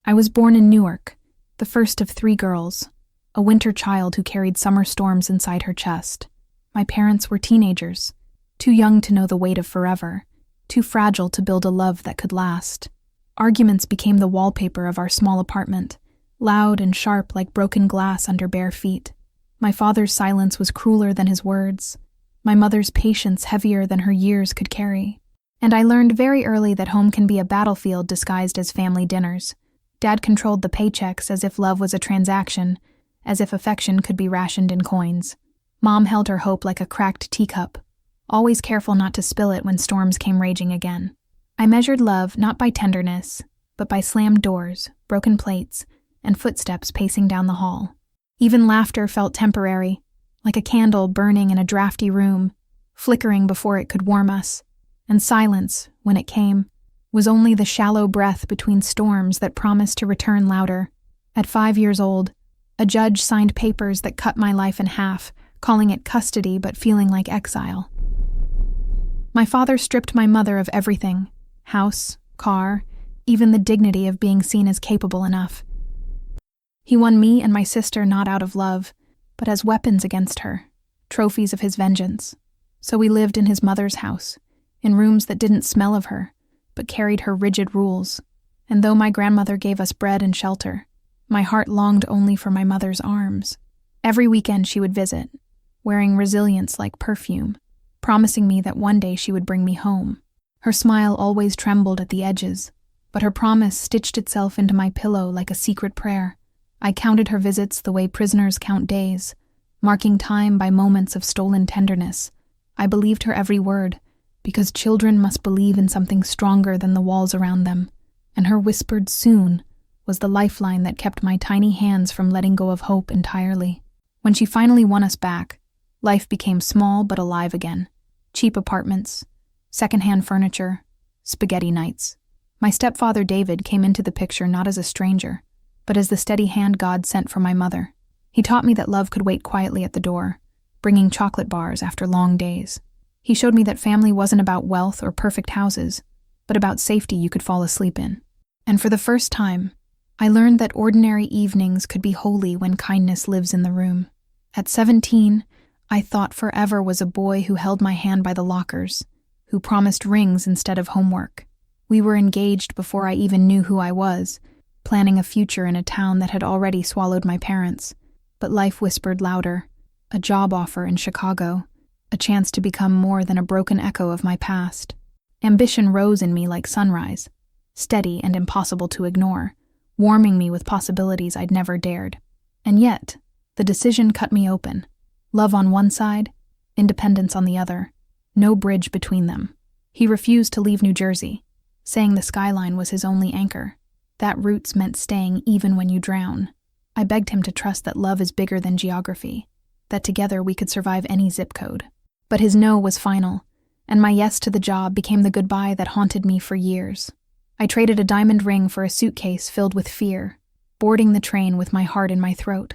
I was born in Newark, the first of 3 girls, a winter child who carried summer storms inside her chest. My parents were teenagers, too young to know the weight of forever, too fragile to build a love that could last. Arguments became the wallpaper of our small apartment, loud and sharp like broken glass under bare feet. My father's silence was crueler than his words, my mother's patience heavier than her years could carry. And I learned very early that home can be a battlefield disguised as family dinners. Dad controlled the paychecks as if love was a transaction, as if affection could be rationed in coins. Mom held her hope like a cracked teacup, always careful not to spill it when storms came raging again. I measured love not by tenderness, but by slammed doors, broken plates, and footsteps pacing down the hall. Even laughter felt temporary, like a candle burning in a drafty room, flickering before it could warm us. And silence, when it came, was only the shallow breath between storms that promised to return louder. At 5 years old, a judge signed papers that cut my life in half, calling it custody but feeling like exile. My father stripped my mother of everything: house, car, even the dignity of being seen as capable enough. He won me and my sister not out of love, but as weapons against her, trophies of his vengeance. So we lived in his mother's house, in rooms that didn't smell of her, but carried her rigid rules. And though my grandmother gave us bread and shelter, my heart longed only for my mother's arms. Every weekend she would visit, wearing resilience like perfume, promising me that one day she would bring me home. Her smile always trembled at the edges, but her promise stitched itself into my pillow like a secret prayer. I counted her visits the way prisoners count days, marking time by moments of stolen tenderness. I believed her every word, because children must believe in something stronger than the walls around them, and her whispered "soon" was the lifeline that kept my tiny hands from letting go of hope entirely. When she finally won us back, life became small but alive again. Cheap apartments, secondhand furniture, spaghetti nights. My stepfather David came into the picture not as a stranger, but as the steady hand God sent for my mother. He taught me that love could wait quietly at the door, bringing chocolate bars after long days. He showed me that family wasn't about wealth or perfect houses, but about safety you could fall asleep in. And for the first time, I learned that ordinary evenings could be holy when kindness lives in the room. At 17, I thought forever was a boy who held my hand by the lockers, who promised rings instead of homework. We were engaged before I even knew who I was, planning a future in a town that had already swallowed my parents. But life whispered louder: a job offer in Chicago, a chance to become more than a broken echo of my past. Ambition rose in me like sunrise, steady and impossible to ignore, warming me with possibilities I'd never dared. And yet, the decision cut me open. Love on one side, independence on the other, no bridge between them. He refused to leave New Jersey, saying the skyline was his only anchor, that roots meant staying even when you drown. I begged him to trust that love is bigger than geography, that together we could survive any zip code. But his no was final, and my yes to the job became the goodbye that haunted me for years. I traded a diamond ring for a suitcase filled with fear, boarding the train with my heart in my throat.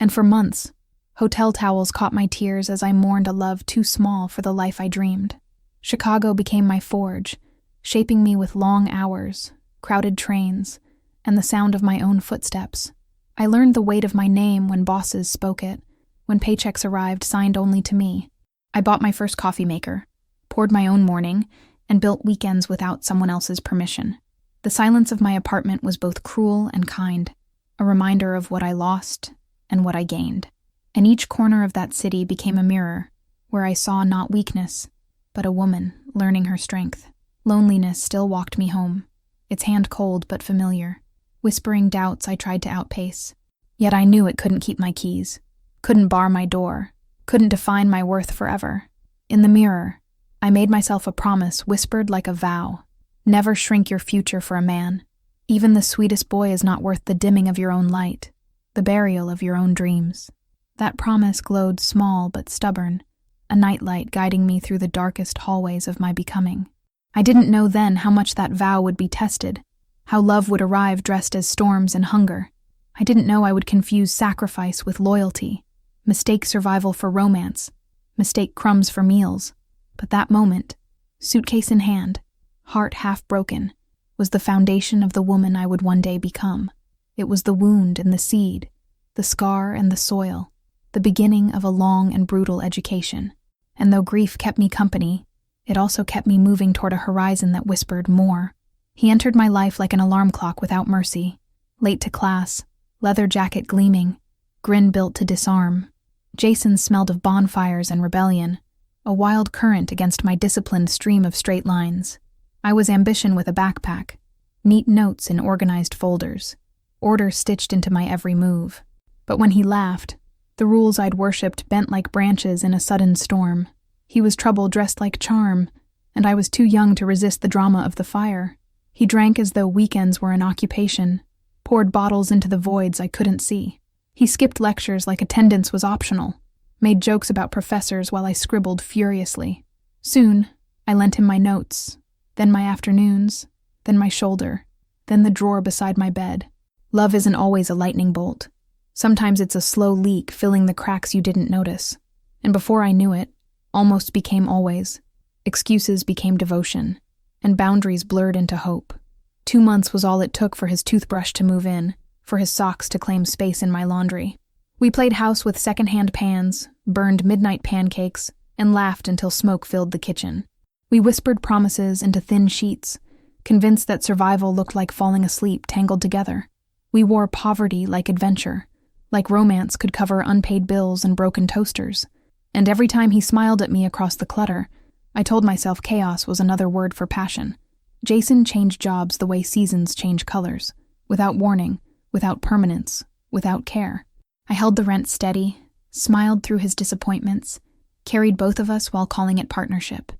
And for months, hotel towels caught my tears as I mourned a love too small for the life I dreamed. Chicago became my forge, shaping me with long hours, crowded trains, and the sound of my own footsteps. I learned the weight of my name when bosses spoke it, when paychecks arrived signed only to me. I bought my first coffee maker, poured my own morning, and built weekends without someone else's permission. The silence of my apartment was both cruel and kind, a reminder of what I lost and what I gained. And each corner of that city became a mirror, where I saw not weakness, but a woman learning her strength. Loneliness still walked me home, its hand cold but familiar. Whispering doubts I tried to outpace. Yet I knew it couldn't keep my keys, couldn't bar my door, couldn't define my worth forever. In the mirror, I made myself a promise whispered like a vow. Never shrink your future for a man. Even the sweetest boy is not worth the dimming of your own light, the burial of your own dreams. That promise glowed small but stubborn, a nightlight guiding me through the darkest hallways of my becoming. I didn't know then how much that vow would be tested, how love would arrive dressed as storms and hunger. I didn't know I would confuse sacrifice with loyalty, mistake survival for romance, mistake crumbs for meals. But that moment, suitcase in hand, heart half broken, was the foundation of the woman I would one day become. It was the wound and the seed, the scar and the soil, the beginning of a long and brutal education. And though grief kept me company, it also kept me moving toward a horizon that whispered more. He entered my life like an alarm clock without mercy. Late to class, leather jacket gleaming, grin built to disarm. Jason smelled of bonfires and rebellion, a wild current against my disciplined stream of straight lines. I was ambition with a backpack, neat notes in organized folders, order stitched into my every move. But when he laughed, the rules I'd worshipped bent like branches in a sudden storm. He was trouble dressed like charm, and I was too young to resist the drama of the fire. He drank as though weekends were an occupation, poured bottles into the voids I couldn't see. He skipped lectures like attendance was optional, made jokes about professors while I scribbled furiously. Soon, I lent him my notes, then my afternoons, then my shoulder, then the drawer beside my bed. Love isn't always a lightning bolt. Sometimes it's a slow leak filling the cracks you didn't notice. And before I knew it, almost became always. Excuses became devotion, and boundaries blurred into hope. 2 months was all it took for his toothbrush to move in, for his socks to claim space in my laundry. We played house with second-hand pans, burned midnight pancakes, and laughed until smoke filled the kitchen. We whispered promises into thin sheets, convinced that survival looked like falling asleep tangled together. We wore poverty like adventure, like romance could cover unpaid bills and broken toasters. And every time he smiled at me across the clutter, I told myself chaos was another word for passion. Jason changed jobs the way seasons change colors, without warning, without permanence, without care. I held the rent steady, smiled through his disappointments, carried both of us while calling it partnership.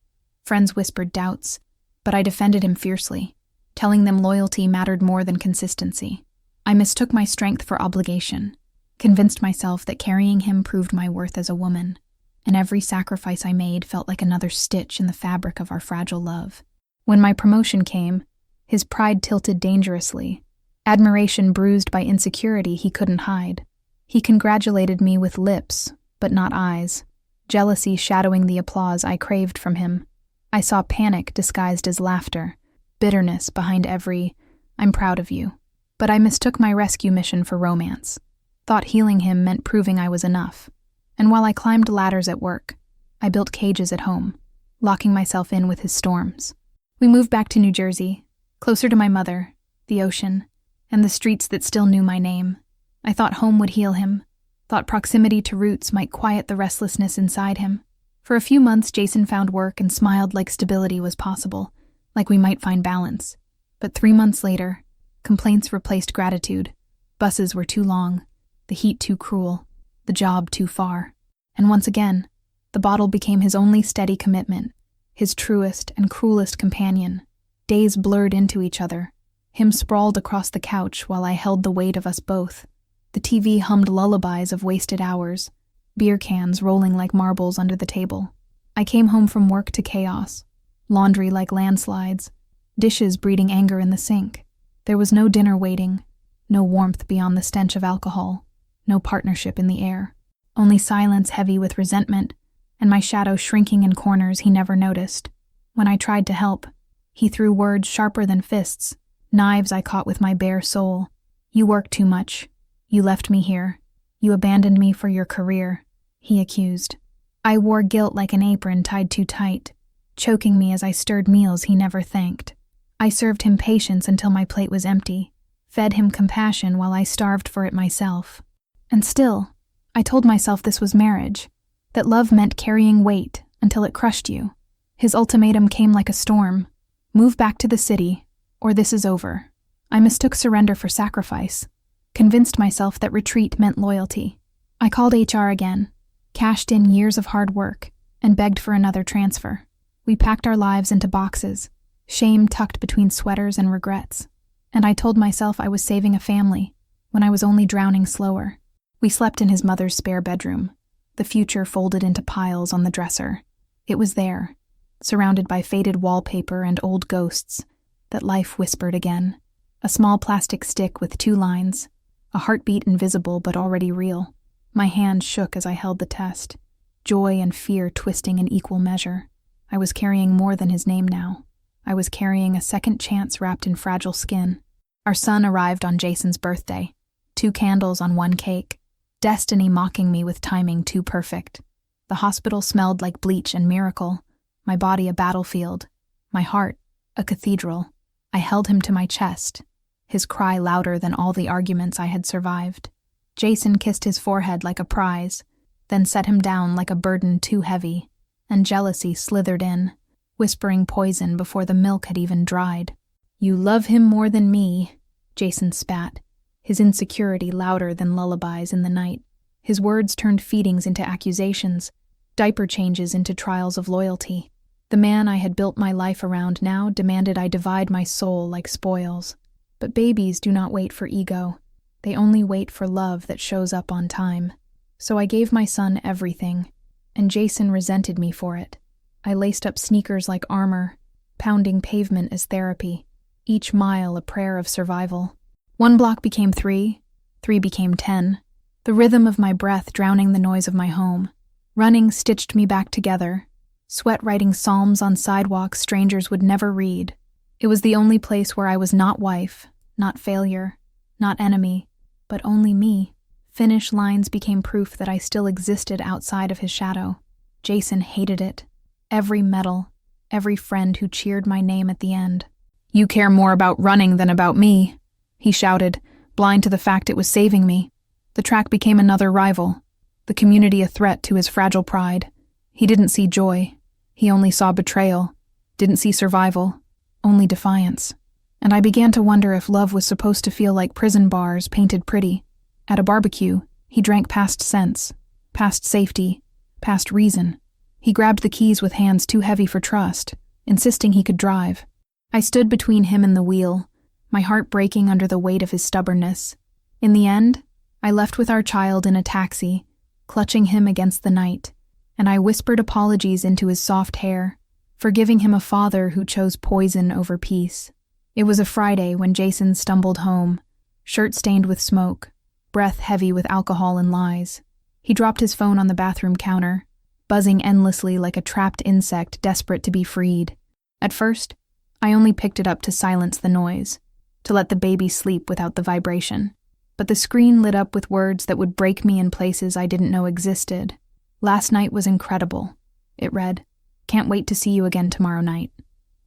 Friends whispered doubts, but I defended him fiercely, telling them loyalty mattered more than consistency. I mistook my strength for obligation, convinced myself that carrying him proved my worth as a woman, and every sacrifice I made felt like another stitch in the fabric of our fragile love. When my promotion came, his pride tilted dangerously, admiration bruised by insecurity he couldn't hide. He congratulated me with lips, but not eyes, jealousy shadowing the applause I craved from him. I saw panic disguised as laughter, bitterness behind every, "I'm proud of you." But I mistook my rescue mission for romance, thought healing him meant proving I was enough. And while I climbed ladders at work, I built cages at home, locking myself in with his storms. We moved back to New Jersey, closer to my mother, the ocean, and the streets that still knew my name. I thought home would heal him, thought proximity to roots might quiet the restlessness inside him. For a few months, Jason found work and smiled like stability was possible, like we might find balance. But 3 months later, complaints replaced gratitude. Buses were too long, the heat too cruel, the job too far. And once again, the bottle became his only steady commitment, his truest and cruelest companion. Days blurred into each other, him sprawled across the couch while I held the weight of us both. The TV hummed lullabies of wasted hours, beer cans rolling like marbles under the table. I came home from work to chaos, laundry like landslides, dishes breeding anger in the sink. There was no dinner waiting, no warmth beyond the stench of alcohol, no partnership in the air, only silence heavy with resentment, and my shadow shrinking in corners he never noticed. When I tried to help, he threw words sharper than fists, knives I caught with my bare soul. "You work too much. You left me here. You abandoned me for your career," he accused. I wore guilt like an apron tied too tight, choking me as I stirred meals he never thanked. I served him patience until my plate was empty, fed him compassion while I starved for it myself. And still, I told myself this was marriage, that love meant carrying weight until it crushed you. His ultimatum came like a storm. Move back to the city, or this is over. I mistook surrender for sacrifice, convinced myself that retreat meant loyalty. I called HR again, cashed in years of hard work, and begged for another transfer. We packed our lives into boxes, shame tucked between sweaters and regrets. And I told myself I was saving a family, when I was only drowning slower. We slept in his mother's spare bedroom, the future folded into piles on the dresser. It was there, surrounded by faded wallpaper and old ghosts, that life whispered again. A small plastic stick with 2 lines, a heartbeat invisible but already real. My hand shook as I held the test, joy and fear twisting in equal measure. I was carrying more than his name now. I was carrying a second chance wrapped in fragile skin. Our son arrived on Jason's birthday. 2 candles on 1 cake. Destiny mocking me with timing too perfect. The hospital smelled like bleach and miracle. My body a battlefield. My heart a cathedral. I held him to my chest, his cry louder than all the arguments I had survived. Jason kissed his forehead like a prize, then set him down like a burden too heavy, and jealousy slithered in, whispering poison before the milk had even dried. "You love him more than me," Jason spat, his insecurity louder than lullabies in the night. His words turned feedings into accusations, diaper changes into trials of loyalty. The man I had built my life around now demanded I divide my soul like spoils. But babies do not wait for ego. They only wait for love that shows up on time. So I gave my son everything, and Jason resented me for it. I laced up sneakers like armor, pounding pavement as therapy, each mile a prayer of survival. 1 block became 3, 3 became 10, the rhythm of my breath drowning the noise of my home. Running stitched me back together, sweat writing psalms on sidewalks strangers would never read. It was the only place where I was not wife, not failure, not enemy, but only me. Finish lines became proof that I still existed outside of his shadow. Jason hated it. Every medal, every friend who cheered my name at the end. "You care more about running than about me," he shouted, blind to the fact it was saving me. The track became another rival, the community a threat to his fragile pride. He didn't see joy. He only saw betrayal, didn't see survival, only defiance. And I began to wonder if love was supposed to feel like prison bars painted pretty. At a barbecue, he drank past sense, past safety, past reason. He grabbed the keys with hands too heavy for trust, insisting he could drive. I stood between him and the wheel, my heart breaking under the weight of his stubbornness. In the end, I left with our child in a taxi, clutching him against the night, and I whispered apologies into his soft hair, forgiving him a father who chose poison over peace. It was a Friday when Jason stumbled home, shirt stained with smoke, breath heavy with alcohol and lies. He dropped his phone on the bathroom counter, buzzing endlessly like a trapped insect desperate to be freed. At first, I only picked it up to silence the noise, to let the baby sleep without the vibration. But the screen lit up with words that would break me in places I didn't know existed. "Last night was incredible," it read. "Can't wait to see you again tomorrow night."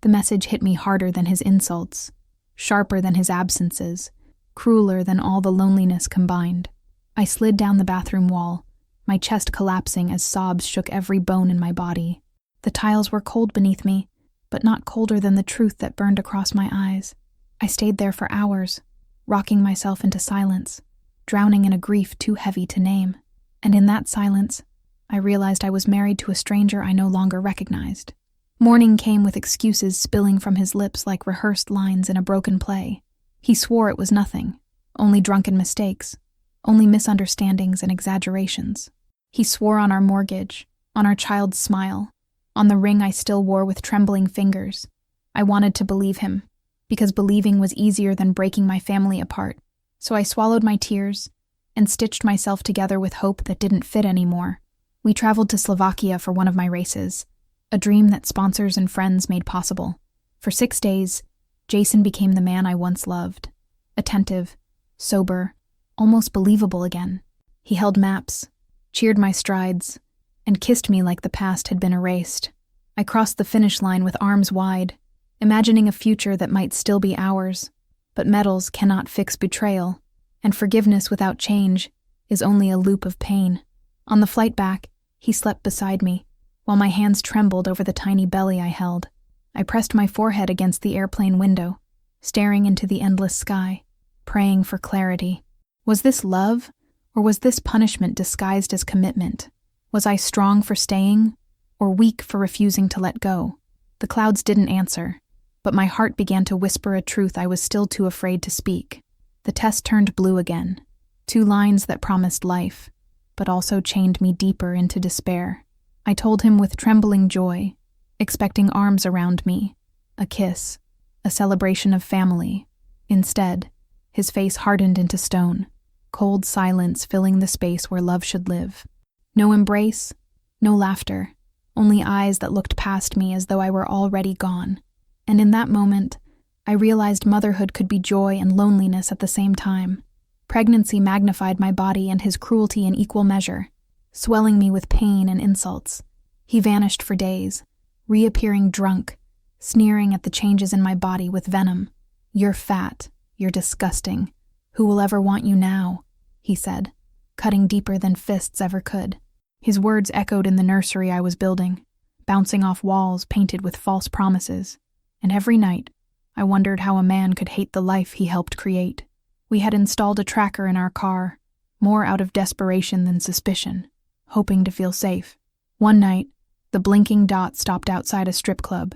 The message hit me harder than his insults, sharper than his absences, crueler than all the loneliness combined. I slid down the bathroom wall, my chest collapsing as sobs shook every bone in my body. The tiles were cold beneath me, but not colder than the truth that burned across my eyes. I stayed there for hours, rocking myself into silence, drowning in a grief too heavy to name. And in that silence, I realized I was married to a stranger I no longer recognized. Morning came with excuses spilling from his lips like rehearsed lines in a broken play. He swore it was nothing, only drunken mistakes, only misunderstandings and exaggerations. He swore on our mortgage, on our child's smile, on the ring I still wore with trembling fingers. I wanted to believe him, because believing was easier than breaking my family apart. So I swallowed my tears and stitched myself together with hope that didn't fit anymore. We traveled to Slovakia for one of my races, a dream that sponsors and friends made possible. For 6 days, Jason became the man I once loved. Attentive, sober, almost believable again. He held maps, cheered my strides, and kissed me like the past had been erased. I crossed the finish line with arms wide, imagining a future that might still be ours. But medals cannot fix betrayal, and forgiveness without change is only a loop of pain. On the flight back, he slept beside me, while my hands trembled over the tiny belly I held. I pressed my forehead against the airplane window, staring into the endless sky, praying for clarity. Was this love, or was this punishment disguised as commitment? Was I strong for staying, or weak for refusing to let go? The clouds didn't answer, but my heart began to whisper a truth I was still too afraid to speak. The test turned blue again, 2 lines that promised life, but also chained me deeper into despair. I told him with trembling joy, expecting arms around me, a kiss, a celebration of family. Instead, his face hardened into stone, cold silence filling the space where love should live. No embrace, no laughter, only eyes that looked past me as though I were already gone. And in that moment, I realized motherhood could be joy and loneliness at the same time. Pregnancy magnified my body and his cruelty in equal measure, swelling me with pain and insults. He vanished for days, reappearing drunk, sneering at the changes in my body with venom. "You're fat. You're disgusting. Who will ever want you now?" he said, cutting deeper than fists ever could. His words echoed in the nursery I was building, bouncing off walls painted with false promises. And every night, I wondered how a man could hate the life he helped create. We had installed a tracker in our car, more out of desperation than suspicion, hoping to feel safe. One night, the blinking dot stopped outside a strip club,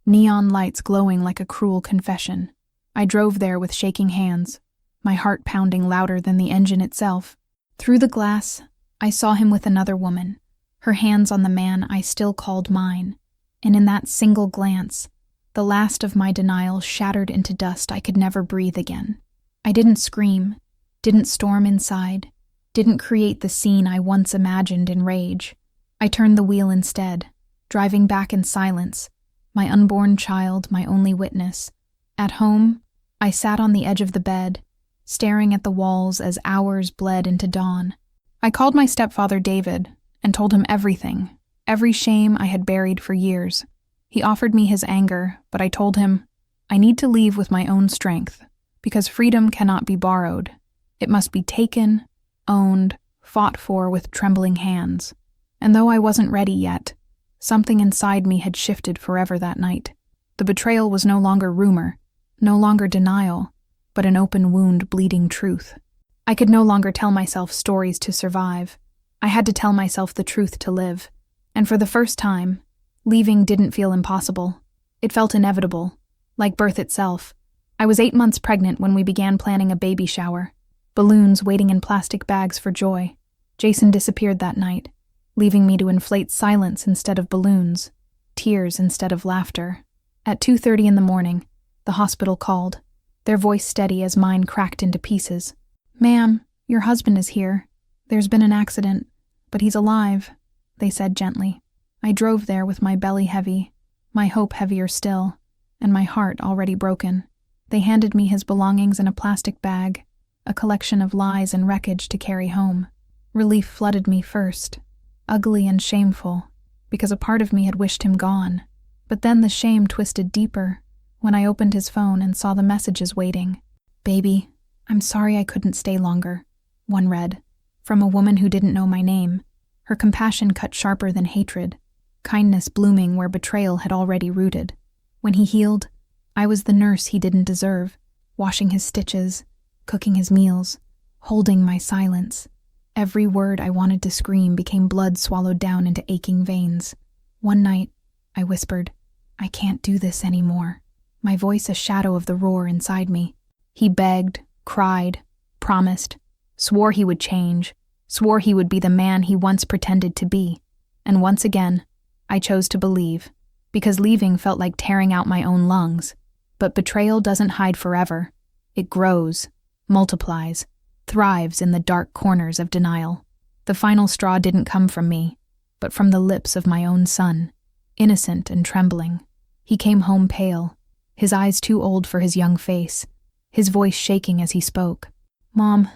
neon lights glowing like a cruel confession. I drove there with shaking hands, my heart pounding louder than the engine itself. Through the glass, I saw him with another woman, her hands on the man I still called mine. And in that single glance, the last of my denial shattered into dust I could never breathe again. I didn't scream, didn't storm inside, didn't create the scene I once imagined in rage. I turned the wheel instead, driving back in silence, my unborn child my only witness. At home, I sat on the edge of the bed, staring at the walls as hours bled into dawn. I called my stepfather David and told him everything, every shame I had buried for years. He offered me his anger, but I told him, I need to leave with my own strength, because freedom cannot be borrowed. It must be taken, owned, fought for with trembling hands. And though I wasn't ready yet, something inside me had shifted forever that night. The betrayal was no longer rumor, no longer denial, but an open wound bleeding truth. I could no longer tell myself stories to survive. I had to tell myself the truth to live. And for the first time, leaving didn't feel impossible. It felt inevitable, like birth itself. I was 8 months pregnant when we began planning a baby shower, balloons waiting in plastic bags for joy. Jason disappeared that night, leaving me to inflate silence instead of balloons, tears instead of laughter. At 2:30 in the morning, the hospital called, their voice steady as mine cracked into pieces. "Ma'am, your husband is here. There's been an accident, but he's alive," they said gently. I drove there with my belly heavy, my hope heavier still, and my heart already broken. They handed me his belongings in a plastic bag, a collection of lies and wreckage to carry home. Relief flooded me first, ugly and shameful, because a part of me had wished him gone. But then the shame twisted deeper when I opened his phone and saw the messages waiting. "Baby, I'm sorry I couldn't stay longer," one read, from a woman who didn't know my name. Her compassion cut sharper than hatred, kindness blooming where betrayal had already rooted. When he healed, I was the nurse he didn't deserve, washing his stitches, cooking his meals, holding my silence. Every word I wanted to scream became blood swallowed down into aching veins. One night, I whispered, "I can't do this anymore," my voice a shadow of the roar inside me. He begged, cried, promised, swore he would change, swore he would be the man he once pretended to be. And once again, I chose to believe, because leaving felt like tearing out my own lungs. But betrayal doesn't hide forever. It grows, multiplies, thrives in the dark corners of denial. The final straw didn't come from me, but from the lips of my own son, innocent and trembling. He came home pale, his eyes too old for his young face, his voice shaking as he spoke. "Mom,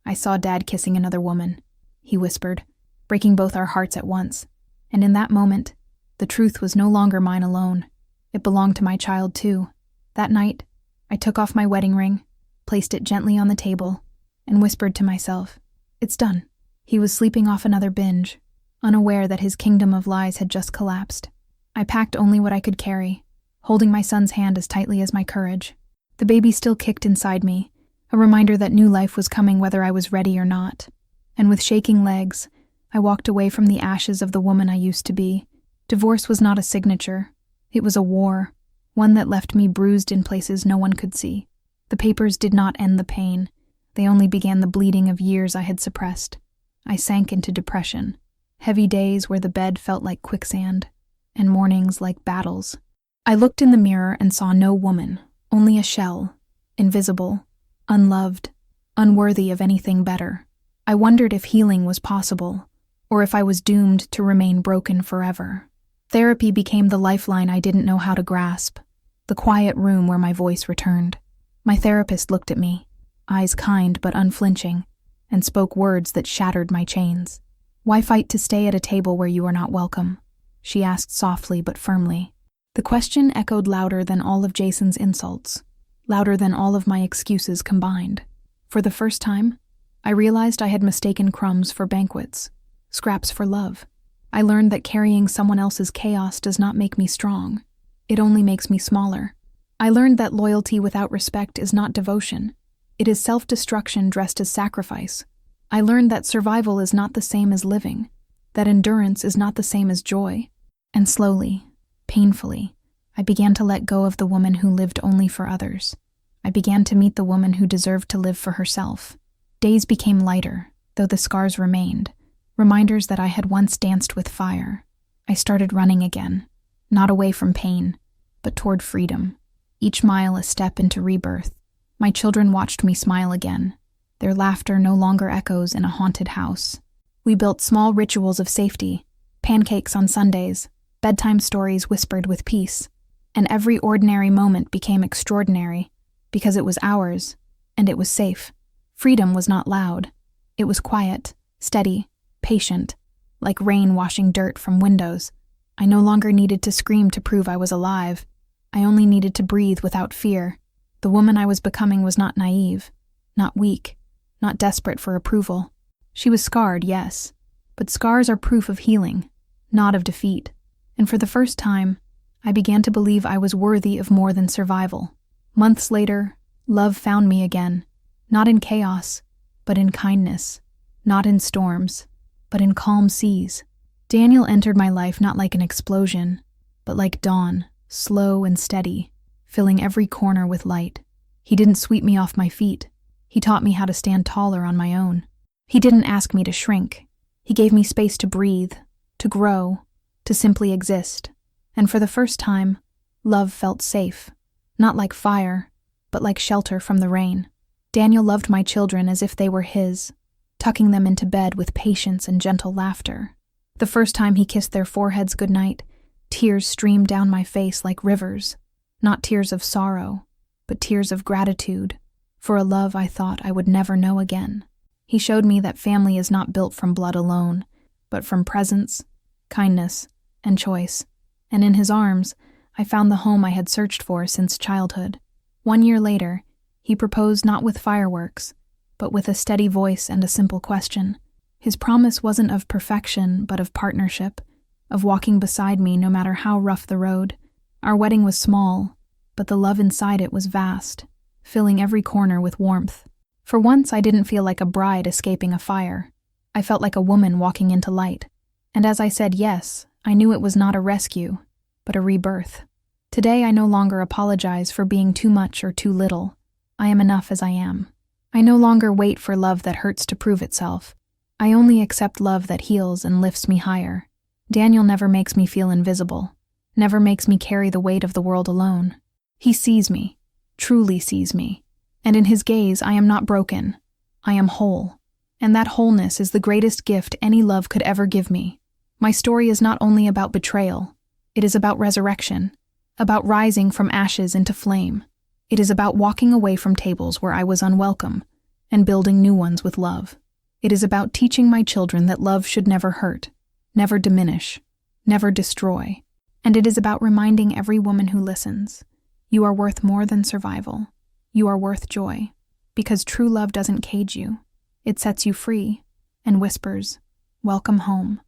I saw Dad kissing another woman," he whispered, breaking both our hearts at once. And in that moment, the truth was no longer mine alone. It belonged to my child too. That night, I took off my wedding ring, placed it gently on the table, and whispered to myself, "It's done." He was sleeping off another binge, unaware that his kingdom of lies had just collapsed. I packed only what I could carry, holding my son's hand as tightly as my courage. The baby still kicked inside me, a reminder that new life was coming whether I was ready or not. And with shaking legs, I walked away from the ashes of the woman I used to be. Divorce was not a signature. It was a war, one that left me bruised in places no one could see. The papers did not end the pain. They only began the bleeding of years I had suppressed. I sank into depression, heavy days where the bed felt like quicksand, and mornings like battles. I looked in the mirror and saw no woman, only a shell, invisible, unloved, unworthy of anything better. I wondered if healing was possible, or if I was doomed to remain broken forever. Therapy became the lifeline I didn't know how to grasp. the quiet room where my voice returned. My therapist looked at me, eyes kind but unflinching, and spoke words that shattered my chains. "Why fight to stay at a table where you are not welcome?" she asked softly but firmly. The question echoed louder than all of Jason's insults, louder than all of my excuses combined. For the first time, I realized I had mistaken crumbs for banquets, scraps for love. I learned that carrying someone else's chaos does not make me strong. It only makes me smaller. I learned that loyalty without respect is not devotion. It is self-destruction dressed as sacrifice. I learned that survival is not the same as living, that endurance is not the same as joy. And slowly, painfully, I began to let go of the woman who lived only for others. I began to meet the woman who deserved to live for herself. Days became lighter, though the scars remained, reminders that I had once danced with fire. I started running again, not away from pain, but toward freedom, each mile a step into rebirth. My children watched me smile again. Their laughter no longer echoes in a haunted house. We built small rituals of safety, pancakes on Sundays, bedtime stories whispered with peace, and every ordinary moment became extraordinary because it was ours, and it was safe. Freedom was not loud. It was quiet, steady, patient, like rain washing dirt from windows. I no longer needed to scream to prove I was alive. I only needed to breathe without fear. The woman I was becoming was not naive, not weak, not desperate for approval. She was scarred, yes, but scars are proof of healing, not of defeat. And for the first time, I began to believe I was worthy of more than survival. Months later, love found me again, not in chaos, but in kindness, not in storms, but in calm seas. Daniel entered my life not like an explosion, but like dawn, slow and steady, filling every corner with light. He didn't sweep me off my feet. He taught me how to stand taller on my own. He didn't ask me to shrink. He gave me space to breathe, to grow, to simply exist. And for the first time, love felt safe, not like fire, but like shelter from the rain. Daniel loved my children as if they were his, tucking them into bed with patience and gentle laughter. The first time he kissed their foreheads goodnight, tears streamed down my face like rivers, not tears of sorrow, but tears of gratitude for a love I thought I would never know again. He showed me that family is not built from blood alone, but from presence, kindness, and choice. And in his arms, I found the home I had searched for since childhood. 1 year later, he proposed not with fireworks, but with a steady voice and a simple question. His promise wasn't of perfection, but of partnership, of walking beside me no matter how rough the road. Our wedding was small, but the love inside it was vast, filling every corner with warmth. For once, I didn't feel like a bride escaping a fire. I felt like a woman walking into light. And as I said yes, I knew it was not a rescue, but a rebirth. Today, I no longer apologize for being too much or too little. I am enough as I am. I no longer wait for love that hurts to prove itself. I only accept love that heals and lifts me higher. Daniel never makes me feel invisible, never makes me carry the weight of the world alone. He sees me, truly sees me, and in his gaze I am not broken. I am whole, and that wholeness is the greatest gift any love could ever give me. My story is not only about betrayal, it is about resurrection, about rising from ashes into flame. It is about walking away from tables where I was unwelcome and building new ones with love. It is about teaching my children that love should never hurt, never diminish, never destroy. And it is about reminding every woman who listens, you are worth more than survival. You are worth joy, because true love doesn't cage you. It sets you free and whispers, welcome home.